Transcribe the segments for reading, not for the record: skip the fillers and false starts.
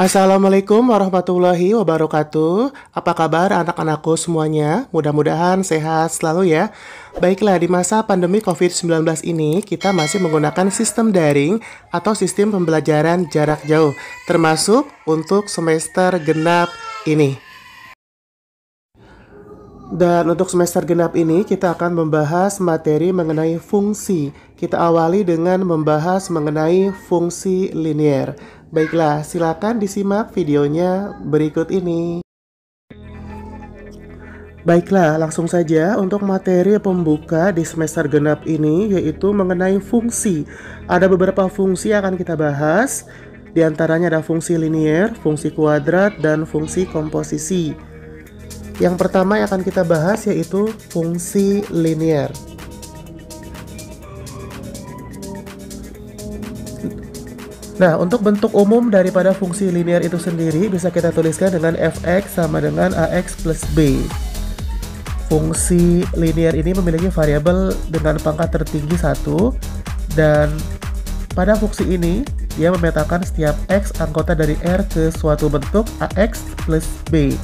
Assalamualaikum warahmatullahi wabarakatuh. Apa kabar anak-anakku semuanya? Mudah-mudahan sehat selalu ya. Baiklah, di masa pandemi COVID-19 ini kita masih menggunakan sistem daring atau sistem pembelajaran jarak jauh, termasuk untuk semester genap ini. Dan untuk semester genap ini kita akan membahas materi mengenai fungsi. Kita awali dengan membahas mengenai fungsi linier. Baiklah, silakan disimak videonya berikut ini. Baiklah, langsung saja untuk materi pembuka di semester genap ini yaitu mengenai fungsi. Ada beberapa fungsi yang akan kita bahas. Di antaranya ada fungsi linier, fungsi kuadrat, dan fungsi komposisi. Yang pertama yang akan kita bahas yaitu fungsi linier. Nah, untuk bentuk umum daripada fungsi linier itu sendiri bisa kita tuliskan dengan fx sama dengan ax plus b. Fungsi linier ini memiliki variabel dengan pangkat tertinggi 1, dan pada fungsi ini dia memetakan setiap x anggota dari R ke suatu bentuk ax plus b,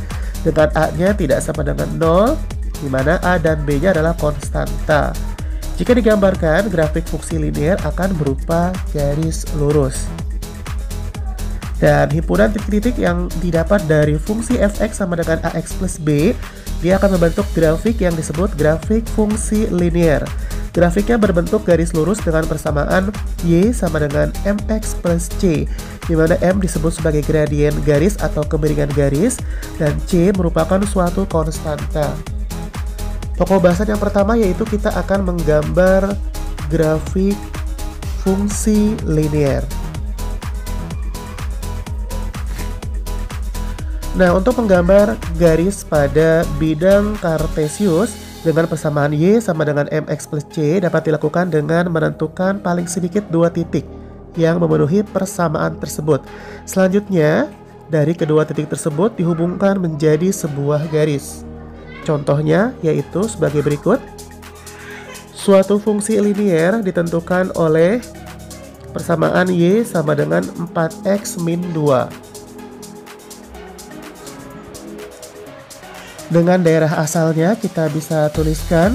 dengan a-nya tidak sama dengan 0, di mana a dan b-nya adalah konstanta. Jika digambarkan, grafik fungsi linier akan berupa garis lurus. Dan himpunan titik-titik yang didapat dari fungsi fx sama dengan ax plus b, dia akan membentuk grafik yang disebut grafik fungsi linier. Grafiknya berbentuk garis lurus dengan persamaan y sama dengan mx plus c, di mana m disebut sebagai gradien garis atau kemiringan garis, dan c merupakan suatu konstanta. Pokok bahasan yang pertama yaitu kita akan menggambar grafik fungsi linier. Nah, untuk menggambar garis pada bidang kartesius dengan persamaan y sama dengan mx plus c dapat dilakukan dengan menentukan paling sedikit 2 titik yang memenuhi persamaan tersebut. Selanjutnya, dari kedua titik tersebut dihubungkan menjadi sebuah garis. Contohnya yaitu sebagai berikut. Suatu fungsi linier ditentukan oleh persamaan y sama dengan 4x min 2. Dengan daerah asalnya kita bisa tuliskan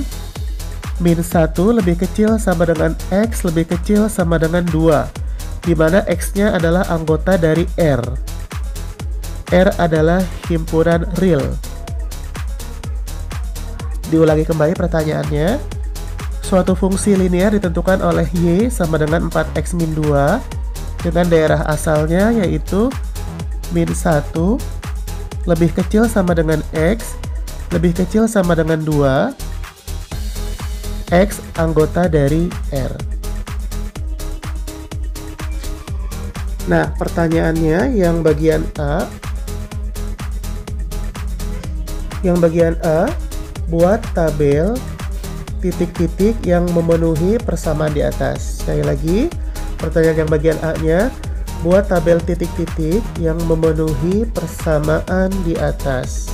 min 1 lebih kecil sama dengan x lebih kecil sama dengan 2, di mana x-nya adalah anggota dari R. R adalah himpunan real. Diulangi kembali pertanyaannya. Suatu fungsi linier ditentukan oleh y sama dengan 4x min 2 dengan daerah asalnya yaitu min 1 lebih kecil sama dengan x lebih kecil sama dengan 2, x anggota dari R. Nah, pertanyaannya yang bagian A. Yang bagian A, buat tabel titik-titik yang memenuhi persamaan di atas. Sekali lagi, pertanyaan yang bagian A-nya, buat tabel titik-titik yang memenuhi persamaan di atas.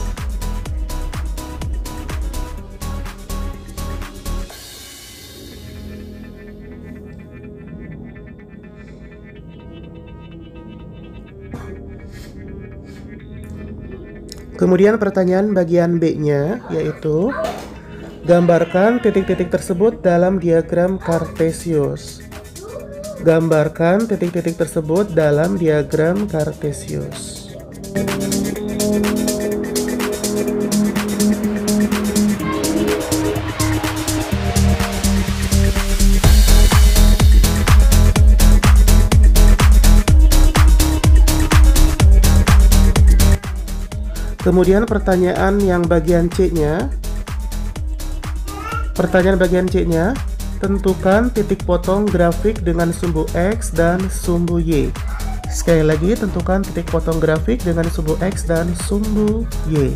Kemudian pertanyaan bagian B-nya yaitu gambarkan titik-titik tersebut dalam diagram kartesius. Gambarkan titik-titik tersebut dalam diagram kartesius. Kemudian pertanyaan yang bagian C-nya. Pertanyaan bagian C-nya, tentukan titik potong grafik dengan sumbu X dan sumbu Y. Sekali lagi, tentukan titik potong grafik dengan sumbu X dan sumbu Y.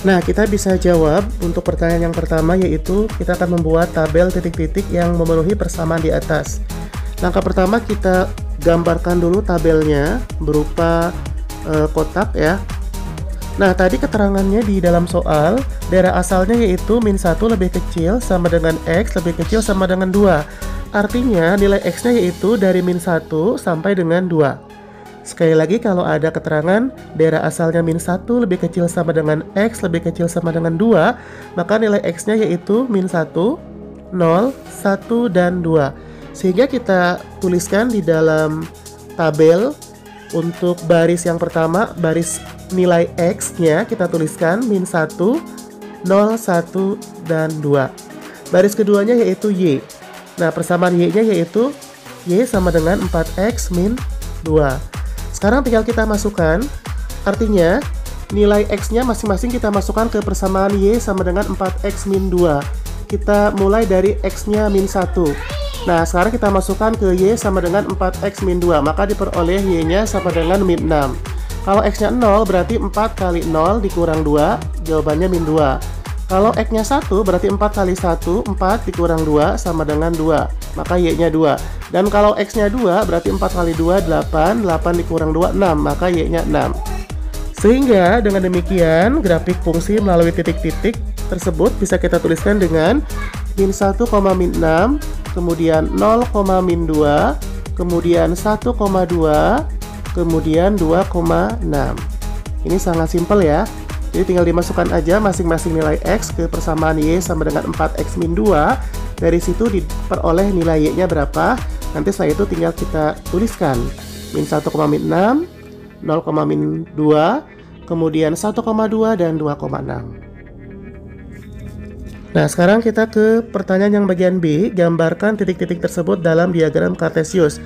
Nah, kita bisa jawab untuk pertanyaan yang pertama, yaitu kita akan membuat tabel titik-titik yang memenuhi persamaan di atas. Langkah pertama, kita gambarkan dulu tabelnya berupa kotak ya. Nah, tadi keterangannya di dalam soal, daerah asalnya yaitu min 1 lebih kecil sama dengan X lebih kecil sama dengan 2. Artinya nilai X-nya yaitu dari min 1 sampai dengan 2. Sekali lagi, kalau ada keterangan daerah asalnya min 1 lebih kecil sama dengan X lebih kecil sama dengan 2, maka nilai X-nya yaitu min 1, 0, 1, dan 2. Sehingga kita tuliskan di dalam tabel untuk baris yang pertama, baris nilai X-nya kita tuliskan min 1, 0, 1, dan 2. Baris keduanya yaitu Y. Nah, persamaan Y-nya yaitu Y sama dengan 4X min 2. Sekarang tinggal kita masukkan, artinya nilai X-nya masing-masing kita masukkan ke persamaan Y sama dengan 4X min 2. Kita mulai dari X-nya min 1. Nah, sekarang kita masukkan ke Y sama dengan 4X min 2, maka diperoleh Y-nya sama dengan min 6. Kalau X-nya 0, berarti 4 kali 0 dikurang 2, jawabannya min 2. Kalau X-nya 1, berarti 4 kali 1, 4 dikurang 2, sama dengan 2, maka Y-nya 2. Dan kalau X-nya 2, berarti 4 kali 2, 8, 8 dikurang 2, 6, maka Y-nya 6. Sehingga dengan demikian, grafik fungsi melalui titik-titik tersebut bisa kita tuliskan dengan min 1, min 6, kemudian 0, min 2, kemudian 1,2, kemudian 2,6. Ini sangat simpel ya. Jadi tinggal dimasukkan aja masing-masing nilai X ke persamaan Y sama dengan 4X min 2. Dari situ diperoleh nilai Y-nya berapa. Nanti setelah itu tinggal kita tuliskan min 1, min 6, 0, min 2, kemudian 1,2, dan 2,6. Nah, sekarang kita ke pertanyaan yang bagian B, gambarkan titik-titik tersebut dalam diagram Kartesius.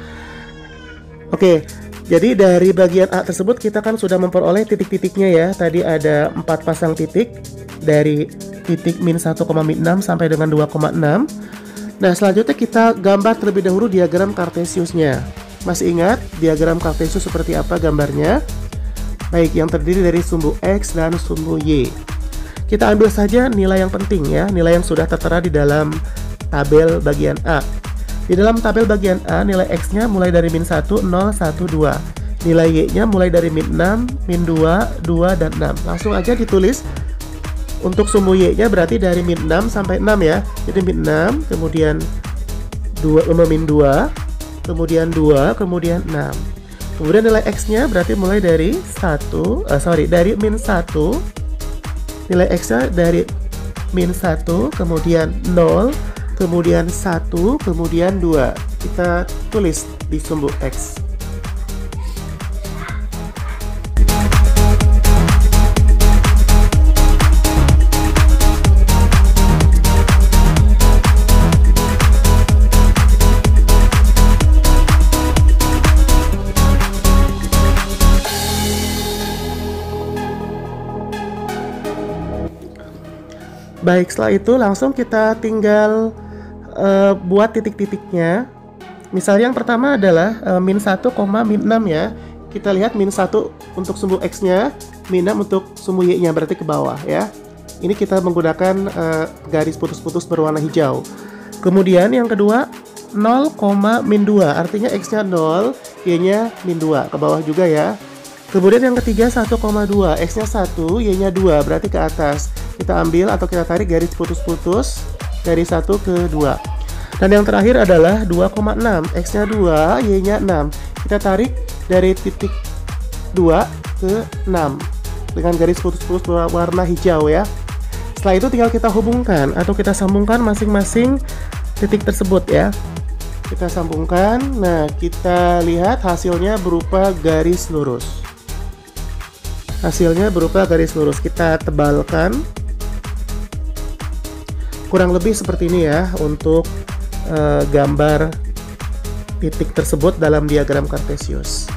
Oke, jadi dari bagian A tersebut kita kan sudah memperoleh titik-titiknya ya. Tadi ada 4 pasang titik dari titik min 1, min 6 sampai dengan 2,6. Nah, selanjutnya kita gambar terlebih dahulu diagram Kartesiusnya. Masih ingat diagram Kartesius seperti apa gambarnya? Baik, yang terdiri dari sumbu X dan sumbu Y. Kita ambil saja nilai yang penting ya, nilai yang sudah tertera di dalam tabel bagian A. Di dalam tabel bagian A, nilai X-nya mulai dari min 1, 0, 1, 2. Nilai Y-nya mulai dari min 6, min 2, 2, dan 6. Langsung aja ditulis. Untuk sumbu Y-nya berarti dari min 6 sampai 6 ya. Jadi min 6, kemudian min 2, kemudian 2, kemudian 6. Kemudian nilai X-nya berarti mulai dari dari min 1. Nilai X-nya dari min 1, kemudian 0, kemudian 1, kemudian 2. Kita tulis di sumbu X. Baik, setelah itu langsung kita tinggal buat titik-titiknya. Misalnya yang pertama adalah min 1, min 6 ya. Kita lihat min 1 untuk sumbu X-nya, min 6 untuk sumbu Y-nya, berarti ke bawah ya. Ini kita menggunakan garis putus-putus berwarna hijau. Kemudian yang kedua 0, min 2, artinya X-nya 0, Y-nya min 2, ke bawah juga ya. Kemudian yang ketiga 1,2, X-nya 1, Y-nya 2, berarti ke atas. Kita ambil atau kita tarik garis putus-putus dari 1 ke 2. Dan yang terakhir adalah 2,6, X-nya 2, Y-nya 6. Kita tarik dari titik 2 ke 6 dengan garis putus-putus berwarna hijau ya. Setelah itu tinggal kita hubungkan atau kita sambungkan masing-masing titik tersebut ya. Kita sambungkan, nah kita lihat hasilnya berupa garis lurus. Hasilnya berupa garis lurus. Kita tebalkan. Kurang lebih seperti ini ya untuk gambar titik tersebut dalam diagram Kartesius.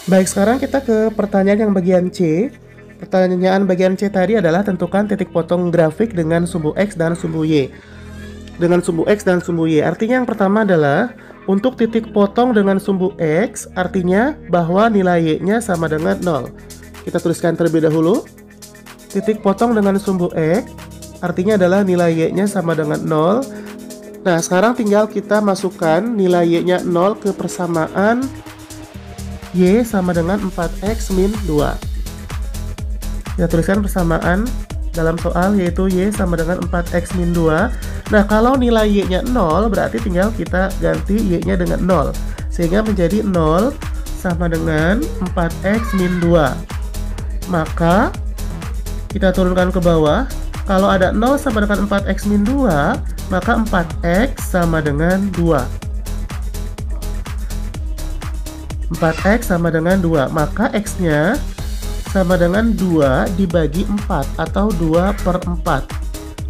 Baik, sekarang kita ke pertanyaan yang bagian C. Pertanyaan bagian C tadi adalah tentukan titik potong grafik dengan sumbu X dan sumbu Y. Dengan sumbu X dan sumbu Y. Artinya yang pertama adalah Untuk titik potong dengan sumbu X, artinya bahwa nilai Y-nya sama dengan 0. Kita tuliskan terlebih dahulu. Titik potong dengan sumbu X, artinya adalah nilai Y-nya sama dengan 0. Nah, sekarang tinggal kita masukkan nilai Y-nya 0 ke persamaan Y sama dengan 4X min 2. Kita tuliskan persamaan dalam soal yaitu Y sama dengan 4X min 2. Nah, kalau nilai Y-nya 0, berarti tinggal kita ganti Y-nya dengan 0. Sehingga menjadi 0 sama dengan 4X min 2. Maka, kita turunkan ke bawah. Kalau ada 0 sama dengan 4X min 2, maka 4X sama dengan 2. 4X sama dengan 2. Maka X-nya sama dengan 2 dibagi 4 atau 2 per 4.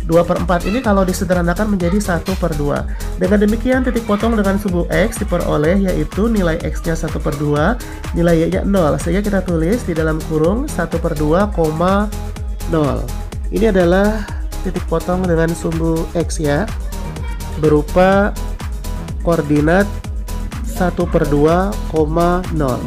2 per 4 ini kalau disederhanakan menjadi 1 per 2. Dengan demikian titik potong dengan sumbu X diperoleh yaitu nilai X-nya 1 per 2, nilai Y-nya 0. Sehingga kita tulis di dalam kurung 1 per 2, 0. Ini adalah titik potong dengan sumbu X ya, berupa koordinat 1 per 2, 0.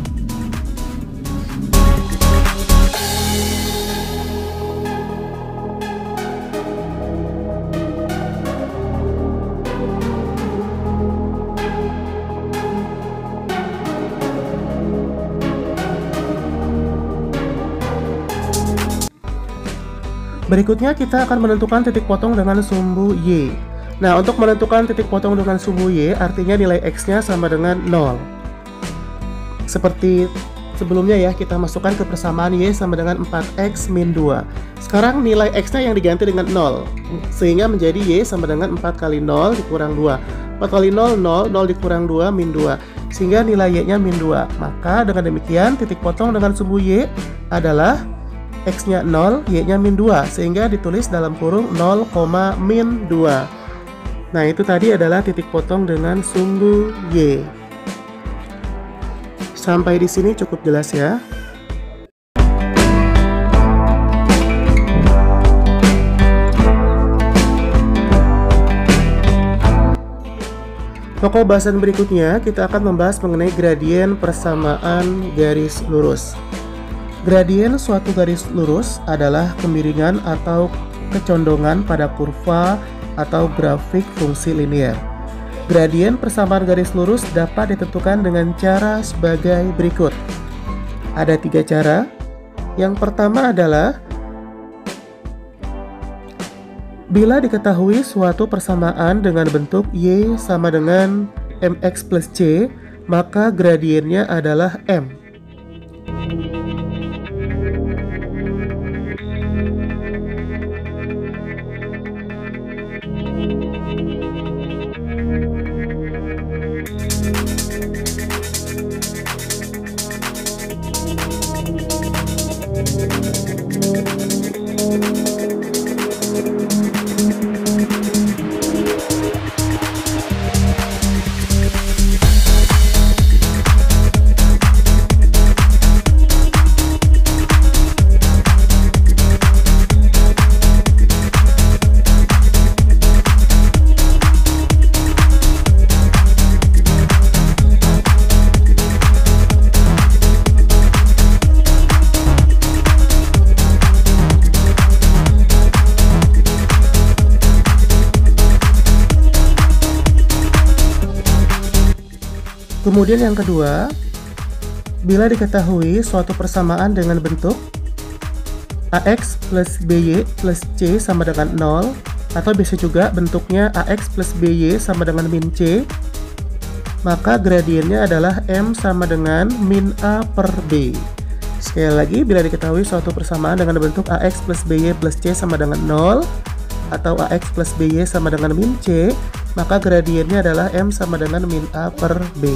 Berikutnya kita akan menentukan titik potong dengan sumbu Y. Nah, untuk menentukan titik potong dengan sumbu Y, artinya nilai X-nya sama dengan 0. Seperti sebelumnya ya, kita masukkan ke persamaan Y sama dengan 4X min 2. Sekarang nilai X-nya yang diganti dengan 0, sehingga menjadi Y sama dengan 4 kali 0 dikurang 2. 4 kali 0, 0, 0 dikurang 2, min 2. Sehingga nilai Y-nya min 2. Maka dengan demikian, titik potong dengan sumbu Y adalah X-nya 0, Y-nya min 2, sehingga ditulis dalam kurung 0, min 2. Nah, itu tadi adalah titik potong dengan sumbu Y. Sampai di sini cukup jelas ya. Pokok bahasan berikutnya, kita akan membahas mengenai gradien persamaan garis lurus. Gradien suatu garis lurus adalah kemiringan atau kecondongan pada kurva atau grafik fungsi linear. Gradien persamaan garis lurus dapat ditentukan dengan cara sebagai berikut. Ada 3 cara. Yang pertama adalah bila diketahui suatu persamaan dengan bentuk Y sama dengan mx plus c, maka gradiennya adalah M. Kemudian yang kedua, bila diketahui suatu persamaan dengan bentuk AX plus BY plus C sama dengan 0, atau bisa juga bentuknya AX plus BY sama dengan min C, maka gradiennya adalah M sama dengan min A per B. Sekali lagi, bila diketahui suatu persamaan dengan bentuk AX plus BY plus C sama dengan 0, atau AX plus BY sama dengan min C, maka gradiennya adalah M sama dengan min A per B.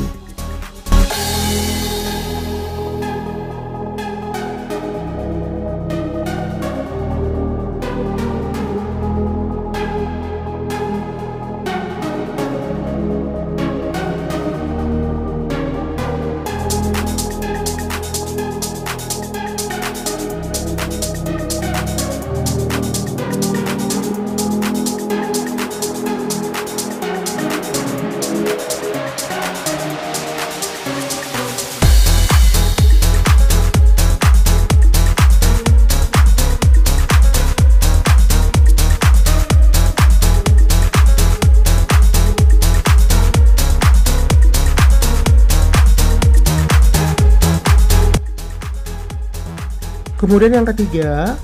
Kemudian yang ketiga,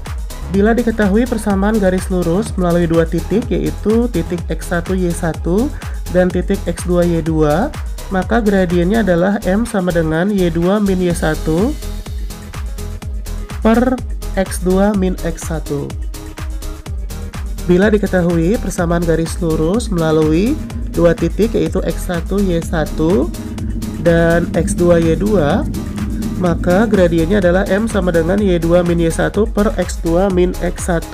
bila diketahui persamaan garis lurus melalui dua titik, yaitu titik X1Y1 dan titik X2Y2, maka gradiennya adalah M sama dengan Y2 min Y1 per X2 min X1. Bila diketahui persamaan garis lurus melalui dua titik, yaitu X1Y1 dan X2Y2, maka gradiennya adalah M sama dengan Y2 min Y1 per X2 min X1.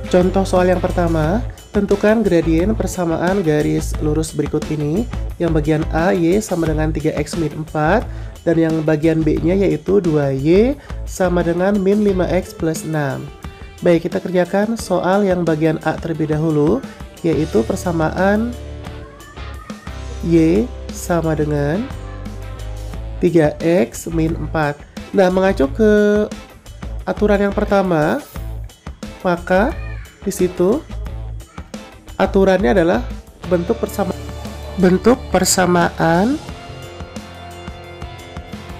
Contoh soal yang pertama, tentukan gradien persamaan garis lurus berikut ini. Yang bagian A, Y sama dengan 3X min 4, dan yang bagian B-nya yaitu 2Y sama dengan min 5X plus 6. Baik, kita kerjakan soal yang bagian A terlebih dahulu, yaitu persamaan Y sama dengan 3X min 4. Nah, mengacu ke aturan yang pertama, maka di situ aturannya adalah bentuk persamaan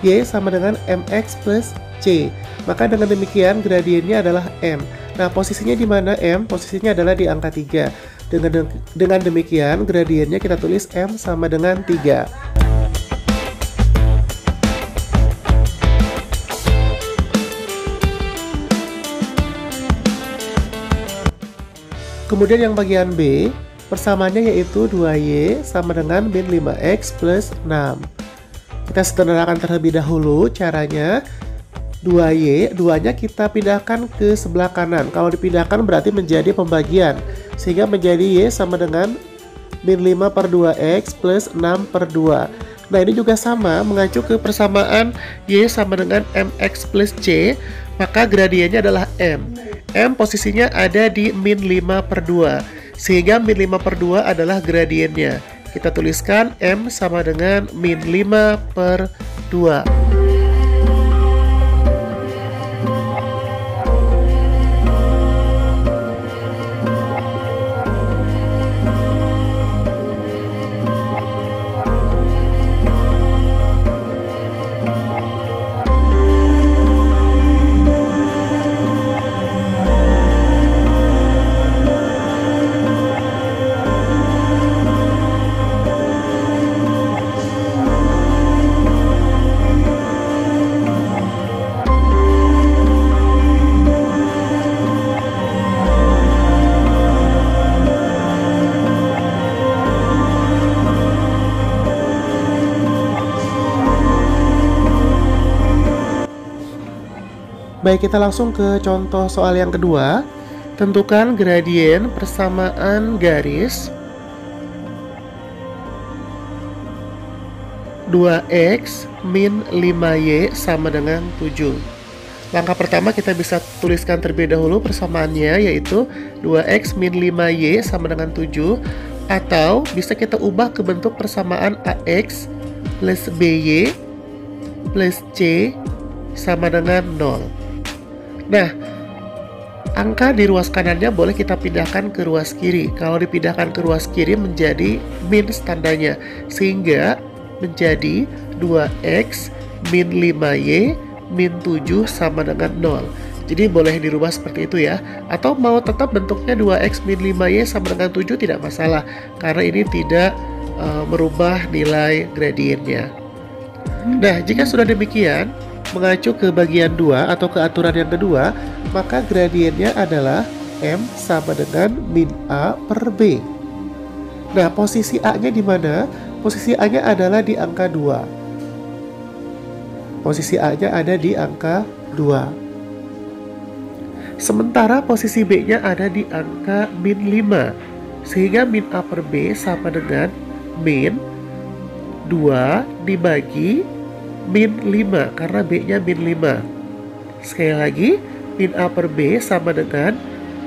Y sama dengan MX plus C. Maka dengan demikian gradiennya adalah M. Nah, posisinya di mana M? Posisinya adalah di angka 3. Dengan demikian gradiennya kita tulis M sama dengan 3. Kemudian yang bagian B, persamaannya yaitu 2Y sama dengan min 5X plus 6. Kita sederhanakan terlebih dahulu caranya. 2Y, 2-nya kita pindahkan ke sebelah kanan. Kalau dipindahkan berarti menjadi pembagian, sehingga menjadi Y sama dengan min 5 per 2X plus 6 per 2. Nah, ini juga sama, mengacu ke persamaan Y sama dengan MX plus C, maka gradiennya adalah M. M posisinya ada di min 5 per 2, sehingga min 5 per 2 adalah gradiennya. Kita tuliskan M sama dengan min 5 per 2. Baik, kita langsung ke contoh soal yang kedua. Tentukan gradien persamaan garis 2X min 5Y sama dengan 7. Langkah pertama kita bisa tuliskan terlebih dahulu persamaannya, yaitu 2X min 5Y sama dengan 7. Atau bisa kita ubah ke bentuk persamaan AX plus BY plus C sama dengan 0. Nah, angka di ruas kanannya boleh kita pindahkan ke ruas kiri. Kalau dipindahkan ke ruas kiri menjadi min tandanya, sehingga menjadi 2X min 5Y min 7 sama dengan 0. Jadi boleh dirubah seperti itu ya. Atau mau tetap bentuknya 2X min 5Y sama dengan 7 tidak masalah, karena ini tidak merubah nilai gradiennya. Nah, jika sudah demikian, mengacu ke bagian 2 atau ke aturan yang kedua, maka gradiennya adalah M sama dengan min A per B. Nah, posisi A-nya di mana? Posisi A-nya adalah di angka 2. Posisi A-nya ada di angka 2. Sementara posisi B-nya ada di angka min 5. Sehingga min A per B sama dengan min 2 dibagi min 5 karena B-nya min 5. Sekali lagi, min A per B sama dengan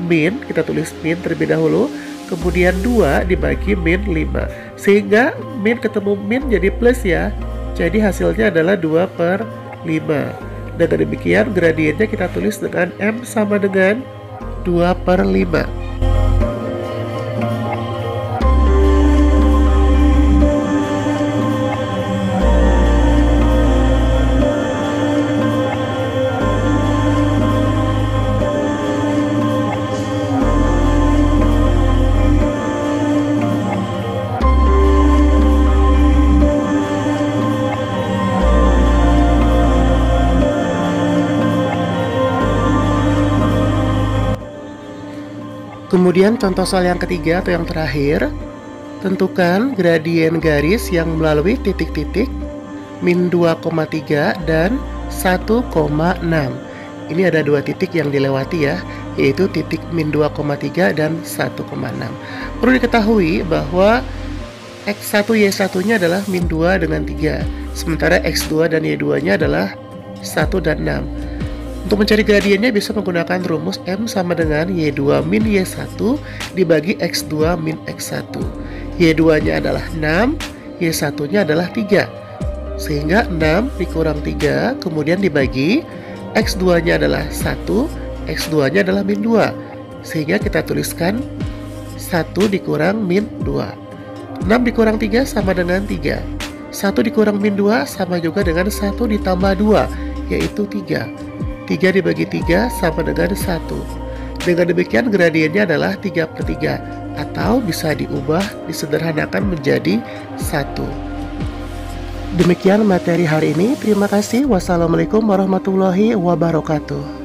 min, kita tulis min terlebih dahulu, kemudian 2 dibagi min 5. Sehingga min ketemu min jadi plus ya. Jadi hasilnya adalah 2 per 5. Dengan demikian gradiennya kita tulis dengan M sama dengan 2 per 5. Kemudian contoh soal yang ketiga atau yang terakhir, tentukan gradien garis yang melalui titik-titik min 2,3 dan 1,6. Ini ada dua titik yang dilewati ya, yaitu titik min 2,3 dan 1,6. Perlu diketahui bahwa X1 Y1 nya adalah min 2 dengan 3, sementara X2 dan Y2 nya adalah 1 dan 6. Untuk mencari gradiennya bisa menggunakan rumus M sama dengan Y2 min Y1 dibagi X2 min X1. Y2-nya adalah 6, Y1-nya adalah 3. Sehingga 6 dikurang 3, kemudian dibagi X2-nya adalah 1, X2-nya adalah min 2. Sehingga kita tuliskan 1 dikurang min 2. 6 dikurang 3 sama dengan 3. 1 dikurang min 2 sama juga dengan 1 ditambah 2, yaitu 3. 3 dibagi 3 sama dengan 1. Dengan demikian gradiennya adalah 3 per 3, atau bisa diubah, disederhanakan menjadi 1. Demikian materi hari ini. Terima kasih. Wassalamualaikum warahmatullahi wabarakatuh.